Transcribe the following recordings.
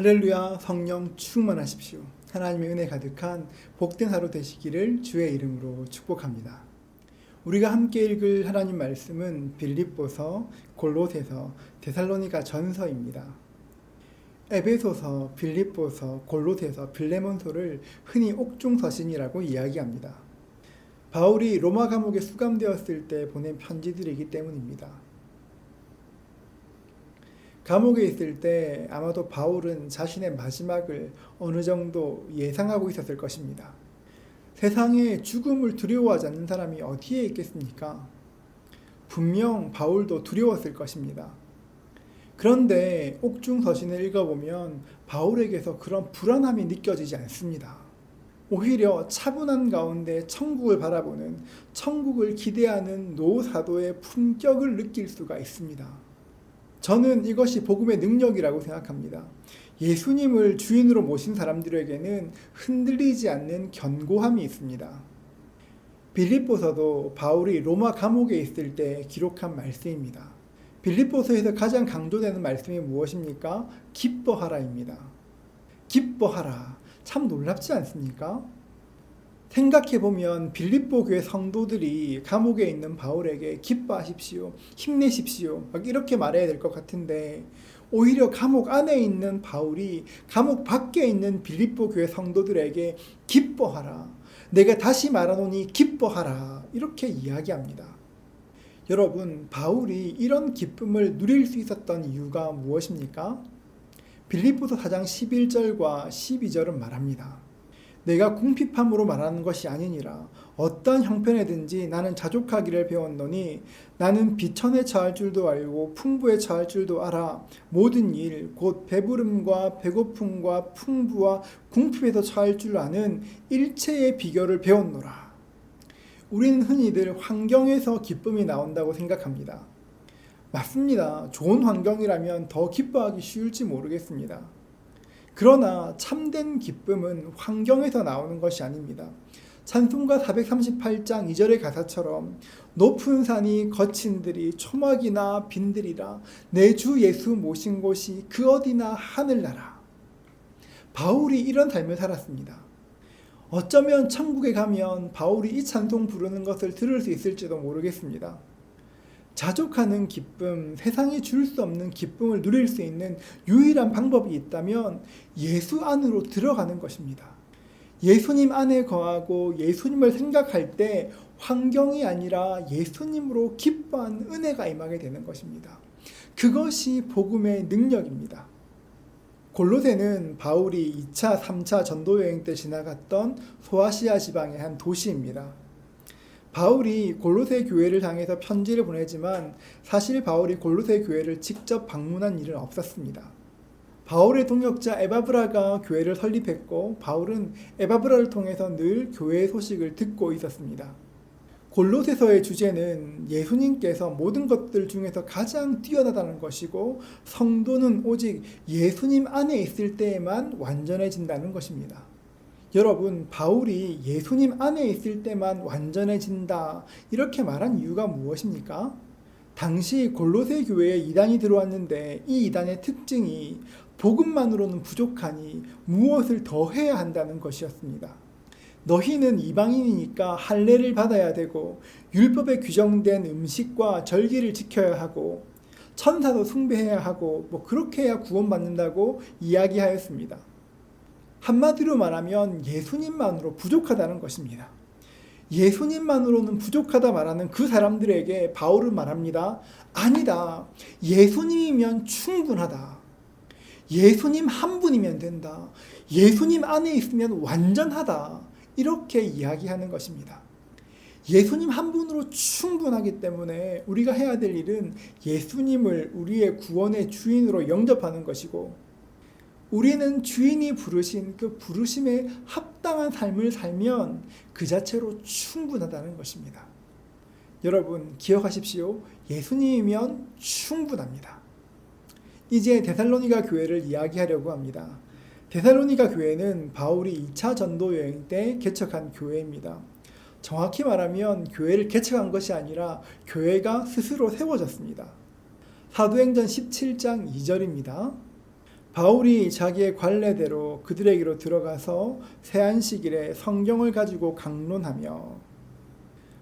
할렐루야. 성령 충만하십시오. 하나님의 은혜 가득한 복된 하루 되시기를 주의 이름으로 축복합니다. 우리가 함께 읽을 하나님 말씀은 빌립보서, 골로새서, 데살로니가 전서입니다. 에베소서, 빌립보서, 골로새서, 빌레몬서를 흔히 옥중서신이라고 이야기합니다. 바울이 로마 감옥에 수감되었을 때 보낸 편지들이기 때문입니다. 감옥에 있을 때 아마도 바울은 자신의 마지막을 어느 정도 예상하고 있었을 것입니다. 세상에 죽음을 두려워하지 않는 사람이 어디에 있겠습니까? 분명 바울도 두려웠을 것입니다. 그런데 옥중서신을 읽어보면 바울에게서 그런 불안함이 느껴지지 않습니다. 오히려 차분한 가운데 천국을 바라보는, 천국을 기대하는 노사도의 품격을 느낄 수가 있습니다. 저는 이것이 복음의 능력이라고 생각합니다. 예수님을 주인으로 모신 사람들에게는 흔들리지 않는 견고함이 있습니다. 빌립보서도 바울이 로마 감옥에 있을 때 기록한 말씀입니다. 빌립보서에서 가장 강조되는 말씀이 무엇입니까? 기뻐하라입니다. 기뻐하라. 참 놀랍지 않습니까? 생각해보면 빌립보 교회 성도들이 감옥에 있는 바울에게 기뻐하십시오, 힘내십시오 막 이렇게 말해야 될 것 같은데 오히려 감옥 안에 있는 바울이 감옥 밖에 있는 빌립보 교회 성도들에게 기뻐하라, 내가 다시 말하노니 기뻐하라 이렇게 이야기합니다. 여러분, 바울이 이런 기쁨을 누릴 수 있었던 이유가 무엇입니까? 빌립보서 4장 11절과 12절은 말합니다. 내가 궁핍함으로 말하는 것이 아니니라. 어떤 형편에든지 나는 자족하기를 배웠노니 나는 비천에 처할 줄도 알고 풍부에 처할 줄도 알아. 모든 일 곧 배부름과 배고픔과 풍부와 궁핍에서 처할 줄 아는 일체의 비결을 배웠노라. 우리는 흔히들 환경에서 기쁨이 나온다고 생각합니다. 맞습니다. 좋은 환경이라면 더 기뻐하기 쉬울지 모르겠습니다. 그러나 참된 기쁨은 환경에서 나오는 것이 아닙니다. 찬송가 438장 2절의 가사처럼 높은 산이 거친 들이 초막이나 빈들이라 내 주 예수 모신 곳이 그 어디나 하늘나라. 바울이 이런 삶을 살았습니다. 어쩌면 천국에 가면 바울이 이 찬송 부르는 것을 들을 수 있을지도 모르겠습니다. 자족하는 기쁨, 세상이 줄 수 없는 기쁨을 누릴 수 있는 유일한 방법이 있다면 예수 안으로 들어가는 것입니다. 예수님 안에 거하고 예수님을 생각할 때 환경이 아니라 예수님으로 기뻐하는 은혜가 임하게 되는 것입니다. 그것이 복음의 능력입니다. 골로새는 바울이 2차, 3차 전도여행 때 지나갔던 소아시아 지방의 한 도시입니다. 바울이 골로새 교회를 향해서 편지를 보내지만 사실 바울이 골로새 교회를 직접 방문한 일은 없었습니다. 바울의 동역자 에바브라가 교회를 설립했고 바울은 에바브라를 통해서 늘 교회의 소식을 듣고 있었습니다. 골로새서의 주제는 예수님께서 모든 것들 중에서 가장 뛰어나다는 것이고 성도는 오직 예수님 안에 있을 때에만 완전해진다는 것입니다. 여러분, 바울이 예수님 안에 있을 때만 완전해진다 이렇게 말한 이유가 무엇입니까? 당시 골로새 교회에 이단이 들어왔는데 이 이단의 특징이 복음만으로는 부족하니 무엇을 더 해야 한다는 것이었습니다. 너희는 이방인이니까 할례를 받아야 되고 율법에 규정된 음식과 절기를 지켜야 하고 천사도 숭배해야 하고 그렇게 해야 구원받는다고 이야기하였습니다. 한마디로 말하면 예수님만으로 부족하다는 것입니다. 예수님만으로는 부족하다 말하는 그 사람들에게 바울은 말합니다. 아니다. 예수님이면 충분하다. 예수님 한 분이면 된다. 예수님 안에 있으면 완전하다. 이렇게 이야기하는 것입니다. 예수님 한 분으로 충분하기 때문에 우리가 해야 될 일은 예수님을 우리의 구원의 주인으로 영접하는 것이고 우리는 주인이 부르신 그 부르심에 합당한 삶을 살면 그 자체로 충분하다는 것입니다. 여러분, 기억하십시오. 예수님이면 충분합니다. 이제 데살로니가 교회를 이야기하려고 합니다. 데살로니가 교회는 바울이 2차 전도 여행 때 개척한 교회입니다. 정확히 말하면 교회를 개척한 것이 아니라 교회가 스스로 세워졌습니다. 사도행전 17장 2절입니다. 바울이 자기의 관례대로 그들에게로 들어가서 세안식일에 성경을 가지고 강론하며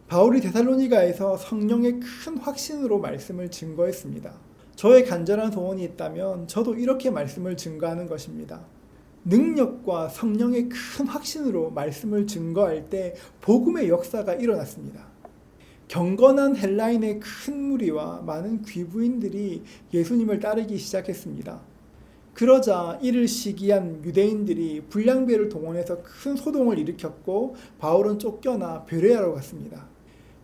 바울이 데살로니가에서 성령의 큰 확신으로 말씀을 증거했습니다. 저의 간절한 소원이 있다면 저도 이렇게 말씀을 증거하는 것입니다. 능력과 성령의 큰 확신으로 말씀을 증거할 때 복음의 역사가 일어났습니다. 경건한 헬라인의 큰 무리와 많은 귀부인들이 예수님을 따르기 시작했습니다. 그러자 이를 시기한 유대인들이 불량배를 동원해서 큰 소동을 일으켰고 바울은 쫓겨나 베레아로 갔습니다.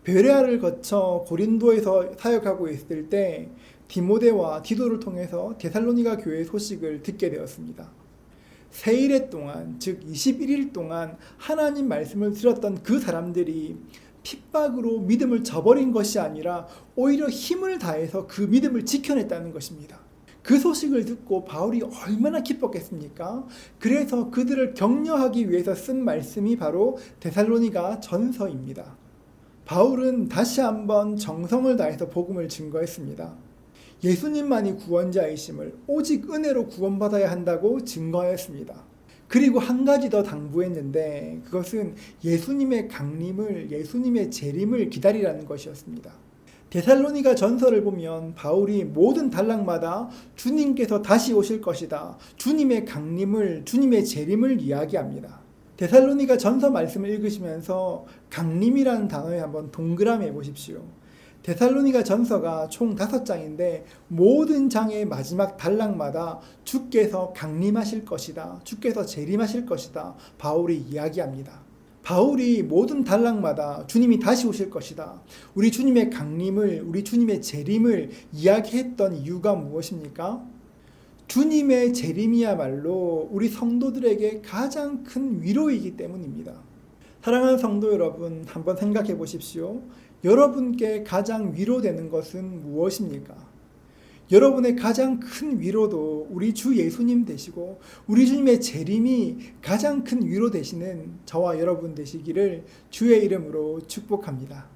베레아를 거쳐 고린도에서 사역하고 있을 때 디모데와 디도를 통해서 데살로니가 교회의 소식을 듣게 되었습니다. 세일의 동안, 즉 21일 동안 하나님 말씀을 들었던 그 사람들이 핍박으로 믿음을 저버린 것이 아니라 오히려 힘을 다해서 그 믿음을 지켜냈다는 것입니다. 그 소식을 듣고 바울이 얼마나 기뻤겠습니까? 그래서 그들을 격려하기 위해서 쓴 말씀이 바로 데살로니가 전서입니다. 바울은 다시 한번 정성을 다해서 복음을 증거했습니다. 예수님만이 구원자이심을 오직 은혜로 구원받아야 한다고 증거했습니다. 그리고 한 가지 더 당부했는데 그것은 예수님의 강림을, 예수님의 재림을 기다리라는 것이었습니다. 데살로니가 전서를 보면 바울이 모든 단락마다 주님께서 다시 오실 것이다, 주님의 강림을, 주님의 재림을 이야기합니다. 데살로니가 전서 말씀을 읽으시면서 강림이라는 단어에 한번 동그라미 해보십시오. 데살로니가 전서가 총 5장인데 모든 장의 마지막 단락마다 주께서 강림하실 것이다, 주께서 재림하실 것이다 바울이 이야기합니다. 바울이 모든 단락마다 주님이 다시 오실 것이다, 우리 주님의 강림을, 우리 주님의 재림을 이야기했던 이유가 무엇입니까? 주님의 재림이야말로 우리 성도들에게 가장 큰 위로이기 때문입니다. 사랑하는 성도 여러분, 한번 생각해 보십시오. 여러분께 가장 위로되는 것은 무엇입니까? 여러분의 가장 큰 위로도 우리 주 예수님 되시고 우리 주님의 재림이 가장 큰 위로 되시는 저와 여러분 되시기를 주의 이름으로 축복합니다.